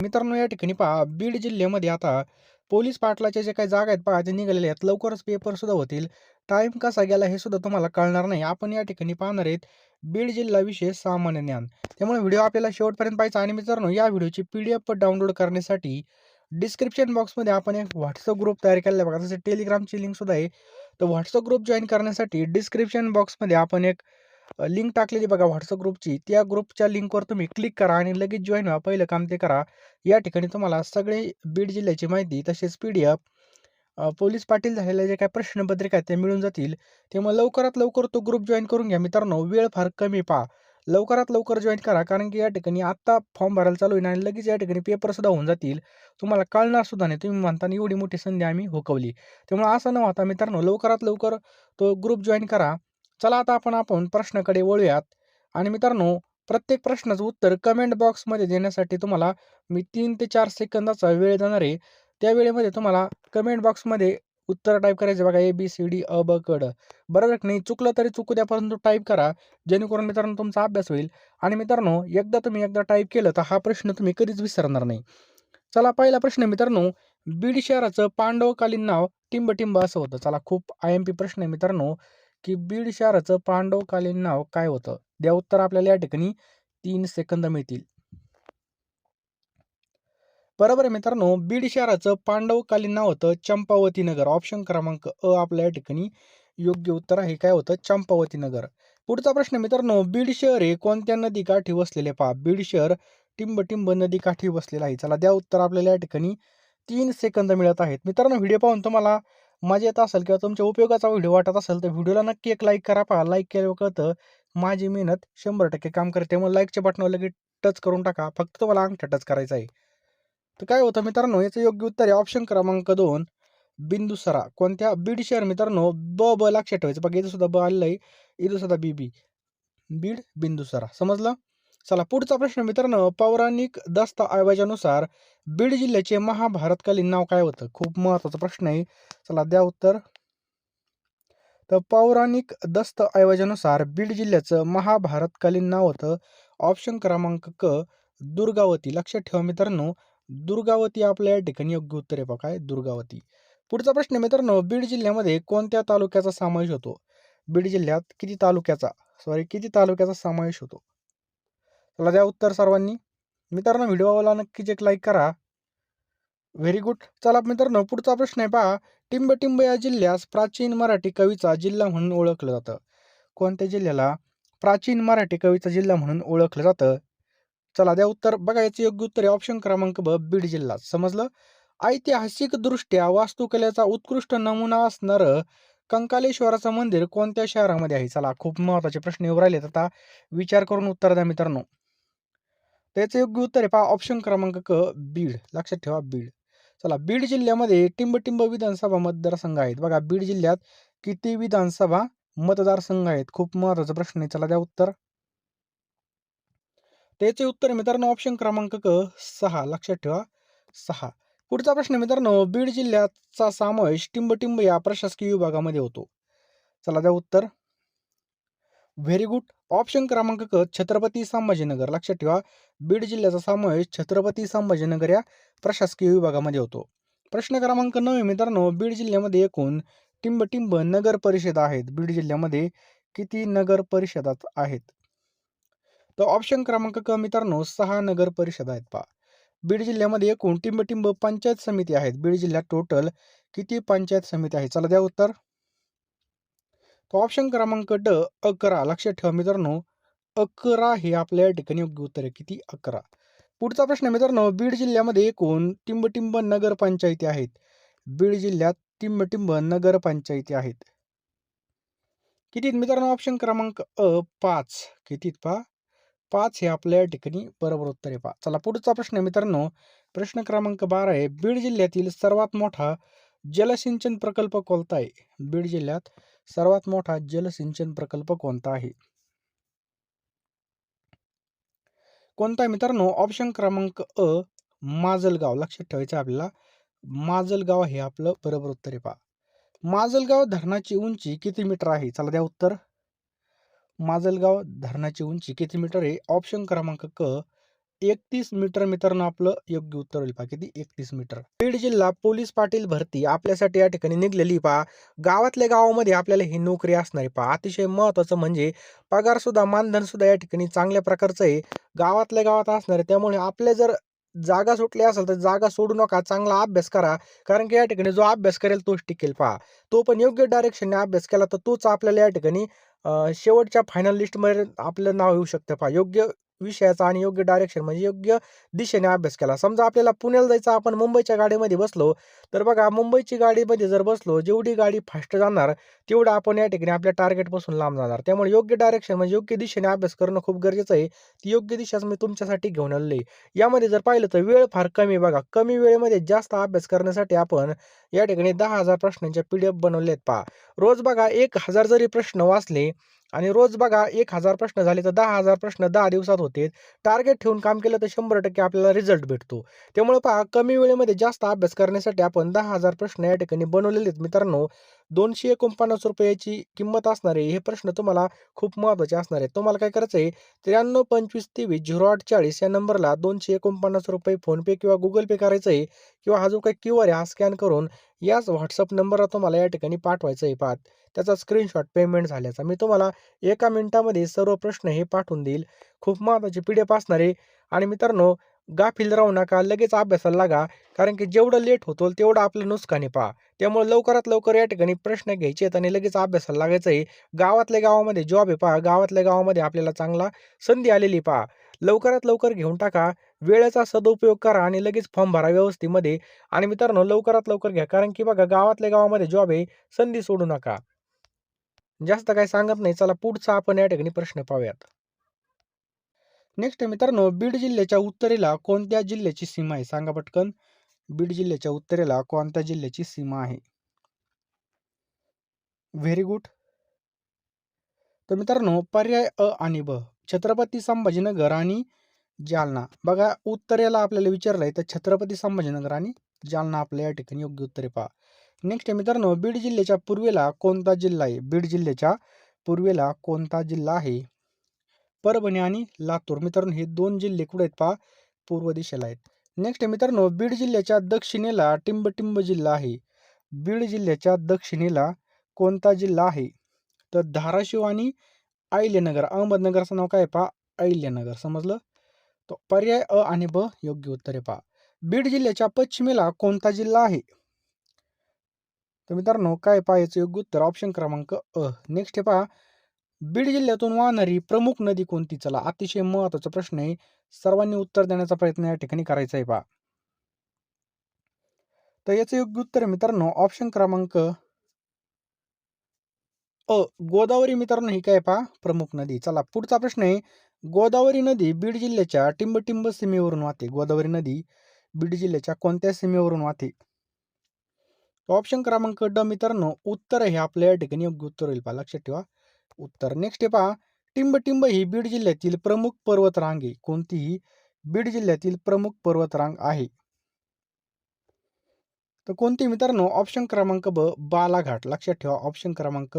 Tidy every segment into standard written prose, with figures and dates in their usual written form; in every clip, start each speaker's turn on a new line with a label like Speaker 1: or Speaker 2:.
Speaker 1: मित्रांनो, या ठिकाणी पहा बीड जिल्ह्यामध्ये आता पोलीस पाटलाच्या जे काही जागा आहेत पहा, ते निघालेले आहेत. लवकरच पेपर सुद्धा होतील. टाईम कसा गेला हे सुद्धा तुम्हाला कळणार नाही. आपण या ठिकाणी पाहणार आहेत बीड जिल्हा विशेष सामान्य ज्ञान. त्यामुळे व्हिडिओ आपल्याला शेवटपर्यंत पाहायचा आणि मित्रांनो, या व्हिडिओची PDF डाउनलोड करण्यासाठी डिस्क्रिप्शन बॉक्समध्ये आपण एक WhatsApp ग्रुप तयार केलेला आहे बघा. तसे Telegramची लिंक सुद्धा आहे. तर WhatsApp ग्रुप जॉइन करण्यासाठी डिस्क्रिप्शन बॉक्समध्ये आपण एक लिंक टाकलेली बघा WhatsApp ग्रुपची. त्या ग्रुपच्या लिंकवर तुम्ही क्लिक करा आणि लगेच जॉइन व्हा. पहिलं काम ते करा. या ठिकाणी तुम्हाला सगळे बीड जिल्ह्याची माहिती तसेच PDF पोलीस पाटील झालेल्या जे काही प्रश्नपत्रिका आहेत, त्या मिळून जातील. त्यामुळे लवकरात लवकर तो ग्रुप जॉइन करून घ्या मित्रांनो. वेळ फार कमी पहा. लवकरात लवकर जॉइन करा. कारण की या ठिकाणी आत्ता फॉर्म भरायला चालू होईल आणि लगेच या ठिकाणी पेपर सुद्धा होऊन जातील. तुम्हाला कळणार सुद्धा नाही. तुम्ही म्हणता ना एवढी मोठी संधी आम्ही हुकवली. त्यामुळे असं न होता मित्रांनो लवकरात लवकर तो ग्रुप जॉइन करा. चला आता आपण प्रश्नाकडे वळूयात आणि मित्रांनो प्रत्येक प्रश्नाचं उत्तर कमेंट बॉक्समध्ये देण्यासाठी तुम्हाला मी 3 ते 4 सेकंदाचा वेळ देणार आहे. त्या वेळेमध्ये तुम्हाला कमेंट बॉक्समध्ये उत्तर टाइप करायचे बघा ABCD अ, ब, क, ड. बरोबर की नाही? चुकलं तरी चुकू द्या परंतु टाइप करा. जेणेकरून मित्रांनो तुमचा अभ्यास होईल आणि मित्रांनो एकदा टाइप केलं तर हा प्रश्न तुम्ही कधीच विसरणार नाही. चला पहिला प्रश्न आहे मित्रांनो, बीड शहराचं पांडवकालीन नाव टिंबटिंब असं होतं. चला खूप IMP प्रश्न आहे मित्रांनो, की बीड शहराचं पांडवकालीन नाव काय होतं? द्या उत्तर आपल्याला या ठिकाणी 3 सेकंद मिळतील. बरोबर आहे मित्रांनो, बीड शहराचं पांडवकालीन नाव होतं चंपावती नगर. ऑप्शन क्रमांक अ आपल्या या ठिकाणी योग्य उत्तर आहे. काय होतं? चंपावती नगर. पुढचा प्रश्न मित्रांनो, बीड शहर हे कोणत्या नदीकाठी वसलेले पहा. बीड शहर टिंबटिंब नदीकाठी वसलेलं आहे. चला द्या उत्तर आपल्याला या ठिकाणी 3 सेकंद मिळत आहेत. मित्रांनो व्हिडिओ पाहून तुम्हाला मजा येत असेल किंवा तुमच्या उपयोगाचा व्हिडिओ वाटत असेल तर व्हिडिओला नक्की एक लाईक करा. पहा लाईक केल्यावर कळतं माझी मेहनत 100% काम करते. त्यामुळे लाईकच्या बटनावर लगेच टच करून टाका. फक्त तुम्हाला अंगठा टच करायचा आहे. तर काय होतं मित्रांनो, याचं योग्य उत्तर आहे ऑप्शन क्रमांक 2 बिंदुसरा. कोणत्या? बीड शहर मित्रांनो ब लक्षात ठेवायचं. बघा इथं सुद्धा ब आलेलं आहे. इथं सुद्धा बी. बीड बिंदुसरा. समजलं? चला पुढचा प्रश्न मित्रांनो, पौराणिक दस्तऐवजानुसार बीड जिल्ह्याचे महाभारतकालीन नाव काय होतं? खूप महत्त्वाचा प्रश्न आहे. चला द्या उत्तर. तर पौराणिक दस्तऐवजानुसार बीड जिल्ह्याचं महाभारतकालीन नाव होतं ऑप्शन क्रमांक क दुर्गावती. लक्षात ठेवा मित्रांनो, दुर्गावती आपल्या या ठिकाणी योग्य उत्तर आहे. बघा काय दुर्गावती. पुढचा प्रश्न आहे मित्रांनो, बीड जिल्ह्यामध्ये कोणत्या तालुक्याचा समावेश होतो? बीड जिल्ह्यात किती तालुक्याचा समावेश होतो? चला द्या उत्तर सर्वांनी. मित्रांनो व्हिडिओला नक्कीच एक लाईक करा. Very good. चला मित्रांनो पुढचा प्रश्न आहे पहा. टिंबटिंब या जिल्ह्यास प्राचीन मराठी कवीचा जिल्हा म्हणून ओळखलं जातं. कोणत्या जिल्ह्याला प्राचीन मराठी कवीचा जिल्हा म्हणून ओळखलं जातं? चला द्या उत्तर. बघा याचं योग्य उत्तर आहे ऑप्शन क्रमांक ब बीड जिल्हा. समजलं? ऐतिहासिकदृष्ट्या वास्तुकलेचा उत्कृष्ट नमुना असणारं कंकालेश्वराचं मंदिर कोणत्या शहरामध्ये आहे? चला खूप महत्त्वाचे प्रश्न येऊ राहिलेत आता. विचार करून उत्तर द्या मित्रांनो. त्याचं योग्य उत्तर आहे पहा ऑप्शन क्रमांक क बीड. लक्षात ठेवा बीड. चला बीड जिल्ह्यामध्ये टिंबटिंब विधानसभा मतदारसंघ आहेत. बघा बीड जिल्ह्यात किती विधानसभा मतदारसंघ आहेत? खूप महत्त्वाचा प्रश्न आहे. चला द्या उत्तर. त्याचे उत्तर मित्रांनो ऑप्शन क्रमांक क 6. लक्षात ठेवा 6. पुढचा प्रश्न मित्रांनो, बीड जिल्ह्याचा समावेश टिंबटिंब या प्रशासकीय विभागामध्ये होतो. चला द्या उत्तर. Very good. ऑप्शन क्रमांक क छत्रपती संभाजीनगर. लक्षात ठेवा बीड जिल्ह्याचा समावेश छत्रपती संभाजीनगर या प्रशासकीय विभागामध्ये होतो. प्रश्न क्रमांक 9 मित्रांनो, बीड जिल्ह्यामध्ये एकूण टिंबटिंब नगर परिषदा आहेत. बीड जिल्ह्यामध्ये किती नगर परिषदा आहेत? तर ऑप्शन क्रमांक क मित्रांनो 6 नगर परिषदा आहेत पहा. बीड जिल्ह्यामध्ये एकूण टिंबटिंब पंचायत समिती आहेत. बीड जिल्ह्यात टोटल किती पंचायत समिती आहेत? चला द्या उत्तर. तर ऑप्शन क्रमांक ड 11. लक्षात ठेवा मित्रांनो 11 हे आपल्या या ठिकाणी योग्य उत्तर आहे. किती? 11. पुढचा प्रश्न मित्रांनो, बीड जिल्ह्यामध्ये एकूण टिंबटिंब नगरपंचायती आहेत. बीड जिल्ह्यात टिंबटिंब नगरपंचायती आहेत. किती आहेत मित्रांनो? ऑप्शन क्रमांक अ 5. किती आहेत पहा? 5 हे आपल्या या ठिकाणी बरोबर उत्तर आहे पहा. चला पुढचा प्रश्न आहे मित्रांनो, प्रश्न क्रमांक 12 आहे. बीड जिल्ह्यातील सर्वात मोठा जलसिंचन प्रकल्प कोणता आहे? बीड जिल्ह्यात सर्वात मोठा जलसिंचन प्रकल्प कोणता आहे? कोणता आहे मित्रांनो? ऑप्शन क्रमांक अ माजलगाव. लक्षात ठेवायचं आहे आपल्याला. माजलगाव हे आपलं बरोबर उत्तर आहे पहा. माजलगाव धरणाची उंची किती मीटर आहे? चला द्या उत्तर. माजलगाव धरणाची उंची किती मीटर आहे? ऑप्शन क्रमांक क 31 मीटर मित्रांनो आपलं योग्य उत्तर होईल पहा. किती? 31 मीटर. बीड जिल्हा पोलीस पाटील भरती आपल्यासाठी या ठिकाणी निघलेली पहा. गावातल्या गावामध्ये आपल्याला ही नोकरी असणार आहे पहा. अतिशय महत्त्वाचं म्हणजे पगार सुद्धा मानधन सुद्धा या ठिकाणी चांगल्या प्रकारचं आहे. गावातल्या गावात असणार आहे. त्यामुळे आपल्या जर जागा सुटली असेल तर जागा सोडू नका. चांगला अभ्यास करा. कारण की या ठिकाणी जो अभ्यास करेल तोच टिकेल पहा. तो पण योग्य डायरेक्शनने अभ्यास केला तर तोच आपल्याला या ठिकाणी शेवटच्या फायनल लिस्टमध्ये आपलं नाव येऊ शकतं पहा. योग्य विषयाचा आणि योग्य डायरेक्शन म्हणजे योग्य दिशेने अभ्यास केला. समजा आपल्याला पुण्याला जायचं, आपण मुंबईच्या गाडीमध्ये बसलो, तर बघा मुंबईची गाडीमध्ये जर बसलो, जेवढी गाडी फास्ट जाणार, तेवढं आपण या ठिकाणी आपल्या टार्गेटपासून लांब जाणार. त्यामुळे योग्य डायरेक्शन म्हणजे योग्य दिशेने अभ्यास करणं खूप गरजेचं आहे. ती योग्य दिशाच मी तुमच्यासाठी घेऊन आलेलो आहे. यामध्ये जर पाहिलं तर वेळ फार कमी आहे बघा. कमी वेळेमध्ये जास्त अभ्यास करण्यासाठी आपण या ठिकाणी 10,000 प्रश्नांच्या PDF बनवले आहेत पहा. रोज बघा 1,000 जरी प्रश्न वाचले आणि रोज बघा 1,000 प्रश्न झाले तर 10,000 प्रश्न 10 दिवसात होते. टार्गेट ठेवून काम केलं तर 100% आपल्याला रिझल्ट भेटतो. त्यामुळे पहा कमी वेळेमध्ये जास्त अभ्यास करण्यासाठी आपण 10,000 प्रश्न या ठिकाणी बनवलेले आहेत मित्रांनो. ₹249 किंमत असणार आहे. हे प्रश्न तुम्हाला खूप महत्त्वाचे असणार आहेत. तुम्हाला काय करायचं आहे 9325230840 या नंबरला ₹249 फोनपे किंवा गुगल पे करायचं आहे किंवा हा जो काही QR आहे हा स्कॅन करून याच WhatsApp नंबरला तुम्हाला या ठिकाणी पाठवायचं आहे पहा. त्याचा स्क्रीनशॉट पेमेंट झाल्याचा. मी तुम्हाला एका मिनिटामध्ये सर्व प्रश्न हे पाठवून देईल. खूप महत्त्वाची PDF असणार आहे आणि मित्रांनो गाफील राहू नका. लगेच अभ्यासाला लागा. कारण की जेवढं लेट होतो तेवढं आपलं नुकसान आहे पहा. त्यामुळे लवकरात लवकर या ठिकाणी प्रश्न घ्यायचे आहेत आणि लगेच अभ्यासाला लागायचं आहे. गावातल्या गावामध्ये जॉब आहे पहा. गावातल्या गावामध्ये आपल्याला चांगला संधी आलेली पहा. लवकरात लवकर घेऊन टाका. वेळेचा सदुपयोग करा आणि लगेच फॉर्म भरा व्यवस्थेमध्ये आणि मित्रांनो लवकरात लवकर घ्या. कारण की बघा गावातल्या गावामध्ये जॉब आहे. संधी सोडू नका. जास्त काही सांगत नाही. चला पुढचा आपण या ठिकाणी प्रश्न पाहूयात. नेक्स्ट मित्रांनो, बीड जिल्ह्याच्या उत्तरेला कोणत्या जिल्ह्याची सीमा आहे? सांगा पटकन. बीड जिल्ह्याच्या उत्तरेला कोणत्या जिल्ह्याची सीमा आहे? Very good. तर मित्रांनो, पर्याय अ आणि ब. छत्रपती संभाजीनगर आणि जालना. बघा उत्तरेला आपल्याला विचारलंय तर छत्रपती संभाजीनगर आणि जालना आपल्या या ठिकाणी योग्य उत्तर आहे पहा. नेक्स्ट मित्रांनो, बीड जिल्ह्याच्या पूर्वेला कोणता जिल्हा आहे? बीड जिल्ह्याच्या पूर्वेला कोणता जिल्हा आहे? परभणी आणि लातूर. मित्रांनो हे 2 जिल्हे कुठे आहेत पहा? पूर्व दिशेला आहेत. नेक्स्ट मित्रांनो, बीड जिल्ह्याच्या दक्षिणेला टिंबटिंब जिल्हा आहे. बीड जिल्ह्याच्या दक्षिणेला कोणता जिल्हा आहे? तर धाराशिव आणि अहिल्यानगर. अहमदनगरचं नाव काय आहे पहा? अहिल्यानगर. समजलं? तर पर्याय अ आणि ब योग्य उत्तर आहे पहा. बीड जिल्ह्याच्या पश्चिमेला कोणता जिल्हा आहे? तर मित्रांनो काय पहा याचं योग्य उत्तर ऑप्शन क्रमांक अ. नेक्स्ट आहे पहा, बीड जिल्ह्यातून वाहणारी प्रमुख नदी कोणती? चला अतिशय महत्त्वाचा प्रश्न आहे. सर्वांनी उत्तर देण्याचा प्रयत्न या ठिकाणी करायचा आहे पहा. तर याचं योग्य उत्तर आहे मित्रांनो ऑप्शन क्रमांक अ. गोदावरी. मित्रांनो ही काय पहा प्रमुख नदी. चला पुढचा प्रश्न आहे. गोदावरी नदी बीड जिल्ह्याच्या टिंबटिंब सीमेवरून वाहते. गोदावरी नदी बीड जिल्ह्याच्या कोणत्या सीमेवरून वाहते? ऑप्शन क्रमांक ड. मित्रांनो उत्तर हे आपल्या या ठिकाणी योग्य उत्तर होईल पहा. लक्षात ठेवा उत्तर. नेक्स्ट आहे पहा, टिंबटिंब ही बीड जिल्ह्यातील प्रमुख पर्वतरांग आहे. कोणतीही बीड जिल्ह्यातील प्रमुख पर्वतरांग आहे. तर कोणती मित्रांनो ऑप्शन क्रमांक ब. बालाघाट. लक्षात ठेवा ऑप्शन क्रमांक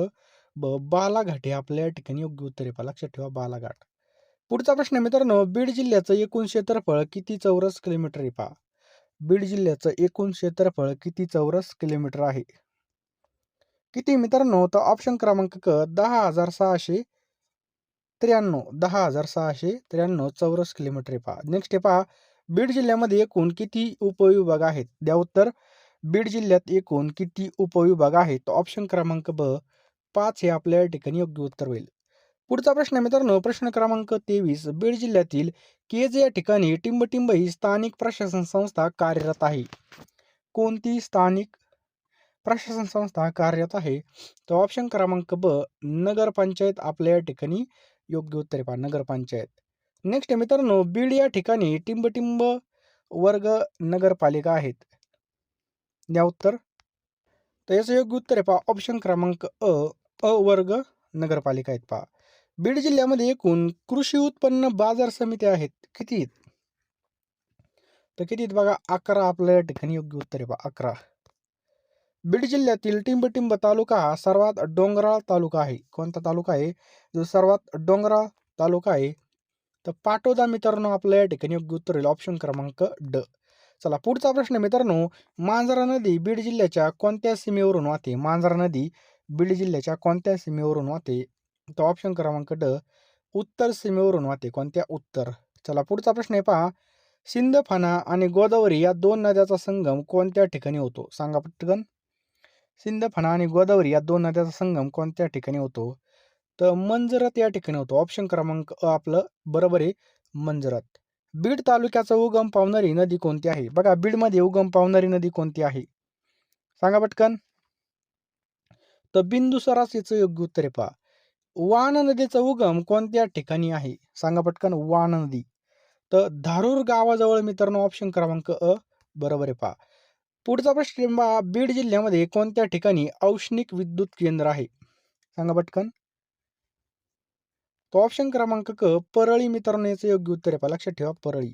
Speaker 1: ब. बालाघाट हे आपल्या या ठिकाणी योग्य उत्तर आहे पहा. लक्षात ठेवा बालाघाट. पुढचा प्रश्न आहे मित्रांनो, बीड जिल्ह्याचं एकूण क्षेत्रफळ किती चौरस किलोमीटर आहे पहा. बीड जिल्ह्याचं एकूण क्षेत्रफळ किती चौरस किलोमीटर आहे? किती मित्रांनो? तर ऑप्शन क्रमांक क 10,693 10,693 चौरस किलोमीटर आहे पहा. नेक्स्ट आहे पहा, बीड जिल्ह्यामध्ये एकूण किती उपविभाग आहेत? द्या उत्तर. बीड जिल्ह्यात एकूण किती उपविभाग आहेत? तर ऑप्शन क्रमांक ब 5 हे आपल्या या ठिकाणी योग्य उत्तर होईल. पुढचा प्रश्न आहे मित्रांनो, प्रश्न क्रमांक 23. बीड जिल्ह्यातील केज या ठिकाणी टिंबटिंब ही स्थानिक प्रशासन संस्था कार्यरत आहे. कोणती स्थानिक प्रशासन संस्था कार्यरत आहे? तर ऑप्शन क्रमांक ब. नगरपंचायत आपल्या या ठिकाणी योग्य उत्तर आहे पहा. नगरपंचायत. नेक्स्ट मित्रांनो, बीड या ठिकाणी टिंबटिंब वर्ग नगरपालिका आहेत. द्या उत्तर. तर याचं योग्य उत्तर आहे पहा ऑप्शन क्रमांक अ. अ वर्ग नगरपालिका आहेत पहा. बीड जिल्ह्यामध्ये एकूण कृषी उत्पन्न बाजार समिती आहेत. किती आहेत? तर किती आहेत बघा 11 आपल्या या ठिकाणी योग्य उत्तर आहे पहा 11. बीड जिल्ह्यातील टिंबटिंब तालुका हा सर्वात डोंगराळ तालुका आहे. कोणता तालुका आहे जो सर्वात डोंगराळ तालुका आहे? तर पाटोदा मित्रांनो आपलं या ठिकाणी योग्य उत्तर होईल ऑप्शन क्रमांक ड. चला पुढचा प्रश्न मित्रांनो, मांजरा नदी बीड जिल्ह्याच्या कोणत्या सीमेवरून वाहते? मांजरा नदी बीड जिल्ह्याच्या कोणत्या सीमेवरून वाहते? तर ऑप्शन क्रमांक ड, उत्तर सीमेवरून वाहते. कोणत्या? उत्तर. चला पुढचा प्रश्न आहे पहा, सिंदफणा आणि गोदावरी या दोन नद्याचा संगम कोणत्या ठिकाणी होतो? सांगा पटकन. सिंदफणा आणि गोदावरी या दोन नद्याचा संगम कोणत्या ठिकाणी होतो? तर मंजरत या ठिकाणी होतो. ऑप्शन क्रमांक अ आपलं बरोबर आहे, मंजरत. बीड तालुक्याचा उगम पावणारी नदी कोणती आहे? बघा बीडमध्ये उगम पावणारी नदी कोणती आहे? सांगा पटकन. तर बिंदुसरास याचं योग्य उत्तर आहे पहा. वान नदीचा उगम कोणत्या ठिकाणी आहे? सांगा पटकन. वान नदी. तर धारूर गावाजवळ मित्रांनो ऑप्शन क्रमांक अ बरोबर आहे पहा. पुढचा प्रश्न पहा, बीड जिल्ह्यामध्ये कोणत्या ठिकाणी औष्णिक विद्युत केंद्र आहे? सांगा पटकन. तो ऑप्शन क्रमांक क परळी मित्रांनो याचं योग्य उत्तर आहे पहा. लक्षात ठेवा परळी.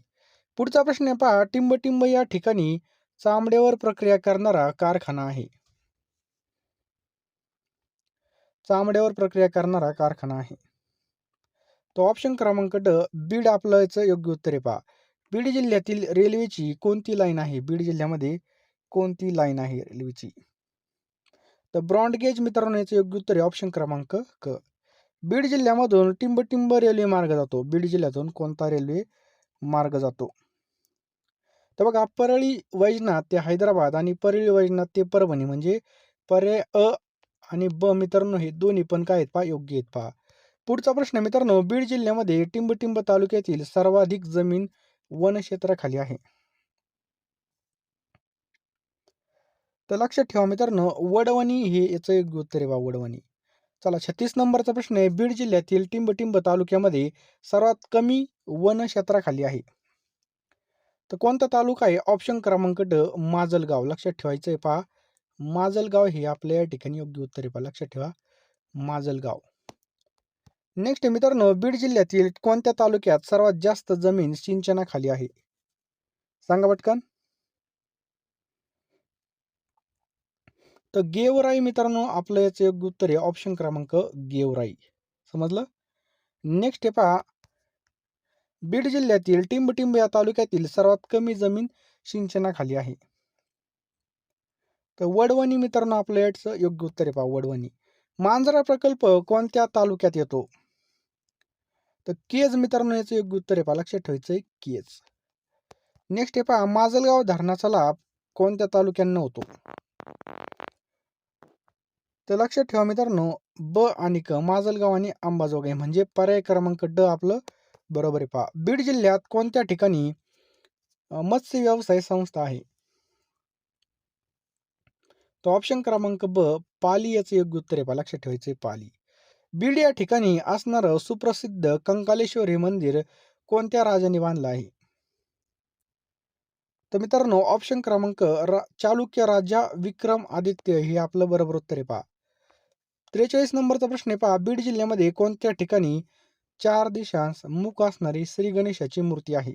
Speaker 1: पुढचा प्रश्न आहे पहा, टिंबटिंब या ठिकाणी चामड्यावर प्रक्रिया करणारा कारखाना आहे. चामड्यावर प्रक्रिया करणारा कारखाना आहे. तो ऑप्शन क्रमांक ड बीड आपलं याचं योग्य उत्तर आहे पहा. बीड जिल्ह्यातील रेल्वेची कोणती लाईन आहे? बीड जिल्ह्यामध्ये कोणती लाईन आहे रेल्वेची? तर ब्रॉडगेज मित्रांनो याचं योग्य उत्तर आहे ऑप्शन क्रमांक क. बीड जिल्ह्यामधून टिंबटिंब रेल्वे मार्ग जातो. बीड जिल्ह्यातून कोणता रेल्वे मार्ग जातो? तर बघा परळी वैजनाथ ते हैदराबाद आणि परळी वैजनाथ ते परभणी म्हणजे पर्याय अ आणि ब मित्रांनो हे दोन्ही पण काय आहेत पहा, योग्य आहेत पहा. पुढचा प्रश्न मित्रांनो, बीड जिल्ह्यामध्ये टिंबटिंब तालुक्यातील सर्वाधिक जमीन वनक्षेत्राखाली आहे. तर लक्षात ठेवा मित्रांनो, वडवणी हे याचं योग्य उत्तर आहे पहा, वडवणी. चला 36 नंबरचा प्रश्न आहे, बीड जिल्ह्यातील टिंबटिंब तालुक्यामध्ये सर्वात कमी वनक्षेत्राखाली आहे. तर कोणता तालुका आहे? ऑप्शन क्रमांक ड माजलगाव. लक्षात ठेवायचं आहे पहा, माजलगाव हे आपल्या या ठिकाणी योग्य उत्तर आहे पहा. लक्षात ठेवा माजलगाव. नेक्स्ट मित्रांनो, बीड जिल्ह्यातील कोणत्या तालुक्यात सर्वात जास्त जमीन सिंचनाखाली आहे? सांगा पटकन. तर गेवराई मित्रांनो आपलं याचं योग्य उत्तर आहे ऑप्शन क्रमांक गेवराई. समजलं. नेक्स्ट आहे पहा, बीड जिल्ह्यातील टिंबटिंब या तालुक्यातील सर्वात कमी जमीन सिंचनाखाली आहे. तर वडवणी मित्रांनो आपलं याचं योग्य उत्तर आहे पहा, वडवणी. मांजरा प्रकल्प कोणत्या तालुक्यात येतो? तर केज मित्रांनो याचं योग्य उत्तर आहे पहा. लक्षात ठेवायचंय केज. नेक्स्ट आहे पहा, माजलगाव धरणाचा लाभ कोणत्या तालुक्यांना होतो? तर लक्षात ठेवा मित्रांनो, ब आणि क माजलगाव आणि अंबाजोगाई म्हणजे पर्याय क्रमांक ड आपलं बरोबर आहे पहा. बीड जिल्ह्यात कोणत्या ठिकाणी मत्स्य व्यवसाय संस्था आहे? तो ऑप्शन क्रमांक ब पाली याचं योग्य उत्तर आहे पहा. लक्षात ठेवायचं पाली. बीड या ठिकाणी असणारं सुप्रसिद्ध कंकालेश्वर हे मंदिर कोणत्या राजाने बांधलं आहे? तर मित्रांनो ऑप्शन क्रमांक चालुक्य राजा विक्रम आदित्य हे आपलं बरोबर उत्तर आहे पहा. 43 नंबरचा प्रश्न आहे पहा, बीड जिल्ह्यामध्ये कोणत्या ठिकाणी 4 दिशांस मुख असणारी श्री गणेशाची मूर्ती आहे?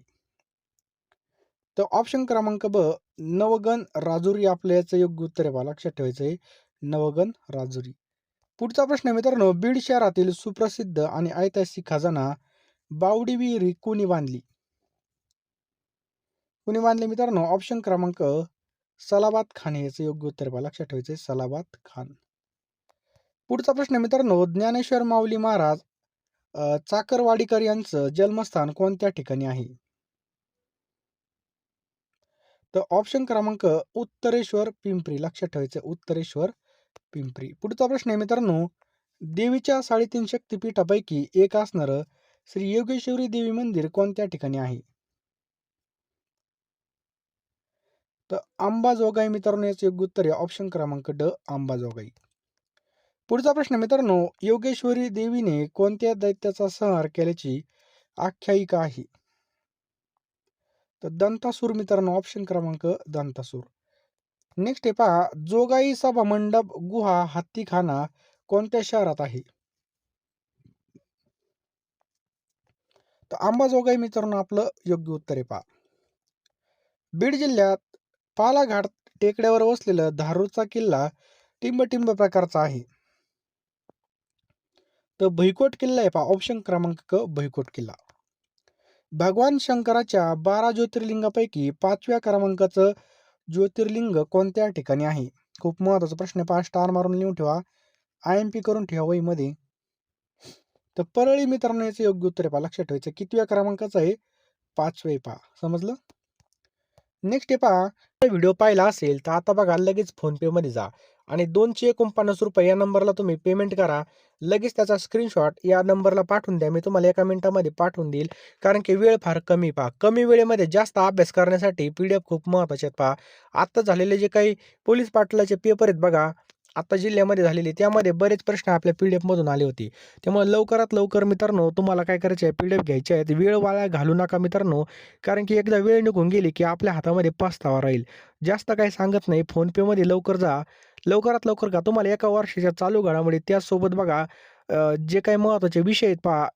Speaker 1: तर ऑप्शन क्रमांक ब नवगण राजुरी आपल्या याचं योग्य उत्तर आहे पहा. लक्षात ठेवायचं आहे नवगण राजुरी. पुढचा प्रश्न आहे मित्रांनो, बीड शहरातील सुप्रसिद्ध आणि ऐतिहासिक खजाना बावडी विहीर कोणी बांधली? कोणी बांधली मित्रांनो? ऑप्शन क्रमांक सलाबाद खान याचं योग्य उत्तर आहे पहा. लक्षात ठेवायचं सलाबाद खान. पुढचा प्रश्न आहे मित्रांनो, ज्ञानेश्वर माऊली महाराज चाकरवाडीकर यांचं जन्मस्थान कोणत्या ठिकाणी आहे? तर ऑप्शन क्रमांक उत्तरेश्वर पिंपरी. लक्षात ठेवायचं उत्तरेश्वर पिंपरी. पुढचा प्रश्न आहे मित्रांनो, देवीच्या 3.5 शक्तिपीठापैकी एक असणारं श्री योगेश्वरी देवी मंदिर कोणत्या ठिकाणी आहे? तर अंबाजोगाई मित्रांनो याचं योग्य उत्तर आहे ऑप्शन क्रमांक ड अंबाजोगाई. पुढचा प्रश्न मित्रांनो, योगेश्वरी देवीने कोणत्या दैत्याचा संहार केल्याची आख्यायिका आहे? तर दंतासूर मित्रांनो ऑप्शन क्रमांक दंतासूर. नेक्स्ट आहे पहा, जोगाई सभा मंडप गुहा हत्तीखाना कोणत्या शहरात आहे? तर अंबाजोगाई मित्रांनो आपलं योग्य उत्तर आहे पहा. बीड जिल्ह्यात पालाघाट टेकड्यावर वसलेला धारूरचा किल्ला टिंबटिंब प्रकारचा आहे. तर भुईकोट किल्ला आहे पहा ऑप्शन क्रमांक क भुईकोट किल्ला. भगवान शंकराच्या 12 ज्योतिर्लिंगापैकी 5व्या क्रमांकाचं ज्योतिर्लिंग कोणत्या ठिकाणी आहे? खूप महत्त्वाचा प्रश्न आहे पहा. स्टार मारून लिहून ठेवा. IMP करून ठेवा वहीमध्ये. तर परळी मित्रांनो याचं योग्य उत्तर आहे पहा. लक्षात ठेवायचं. कितव्या क्रमांकाचं आहे? 5वे पहा. समजलं? नेक्स्ट आहे पहा. व्हिडिओ पाहिला असेल तर आता बघा लगेच फोनपेमध्ये जा आणि ₹249 या नंबरला तुम्ही पेमेंट करा. लगेच त्याचा स्क्रीनशॉट या नंबरला पाठवून द्या. मी तुम्हाला एका मिनिटामध्ये पाठवून देईल. कारण की वेळ फार कमी पहा. कमी वेळेमध्ये जास्त अभ्यास करण्यासाठी PDF खूप महत्त्वाचे आहेत पहा. आत्ता झालेले जे काही पोलीस पाटलाचे पेपर आहेत बघा, आता जिल्ह्यामध्ये झालेले त्यामध्ये बरेच प्रश्न आपल्या PDF मधून आले होते. त्यामुळे लवकरात लवकर मित्रांनो तुम्हाला काय करायचे आहे PDF घ्यायचे आहेत. वेळ वाया घालू नका मित्रांनो. कारण की एकदा वेळ निघून गेली की आपल्या हातामध्ये पस्तावा राहील. जास्त काही सांगत नाही. फोनपेमध्ये लवकर जा. लवकरात लवकर का तुम्हाला एका वर्षाच्या चालू घडामोडी त्याचसोबत बघा जे काही महत्त्वाचे विषय आहेत पहा.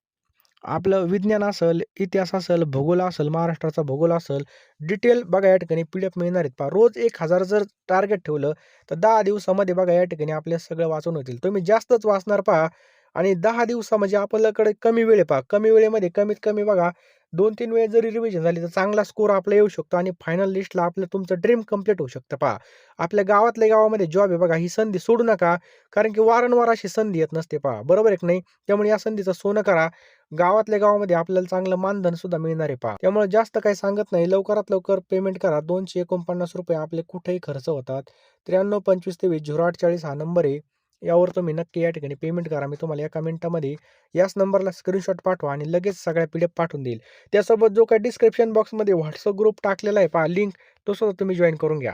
Speaker 1: आपलं विज्ञान असेल, इतिहास असेल, भूगोल असेल, महाराष्ट्राचा भूगोल असेल, डिटेल बघा या ठिकाणी PDF मिळणार आहेत पहा. रोज 1000 जर टार्गेट ठेवलं तर 10 दिवसामध्ये बघा या ठिकाणी आपले सगळं वाचून होतील. तुम्ही जास्तच वाचणार पहा आणि 10 दिवसा म्हणजे आपल्याकडे कमी वेळ आहे पहा. कमी वेळेमध्ये कमीत कमी बघा 2-3 वेळेस जरी रिव्हिजन झाली तर चांगला स्कोर आपला येऊ शकतो आणि फायनल लिस्टला आपलं तुमचं ड्रीम कंप्लीट होऊ शकतं पहा. आपल्या गावातल्या गावामध्ये जॉब आहे बघा, ही संधी सोडू नका. कारण की वारंवार अशी संधी येत नसते पहा. बरोबर आहे की नाही? त्यामुळे या संधीचं सोनं करा. गावातल्या गावामध्ये आपल्याला चांगलं मानधन सुद्धा मिळणार आहे पहा. त्यामुळे जास्त काही सांगत नाही. लवकरात लवकर पेमेंट करा. ₹249 आपले कुठेही खर्च होतात. 9325230840 हा नंबर आहे. यावर तुम्ही नक्की या ठिकाणी पेमेंट करा. मी तुम्हाला एका मिनिटामध्ये याच नंबरला स्क्रीनशॉट पाठवा आणि लगेच सगळ्या PDF पाठवून देईल. त्यासोबत जो काही डिस्क्रिप्शन बॉक्समध्ये WhatsApp ग्रुप टाकलेला आहे पहा लिंक, तो सुद्धा तुम्ही जॉइन करून घ्या.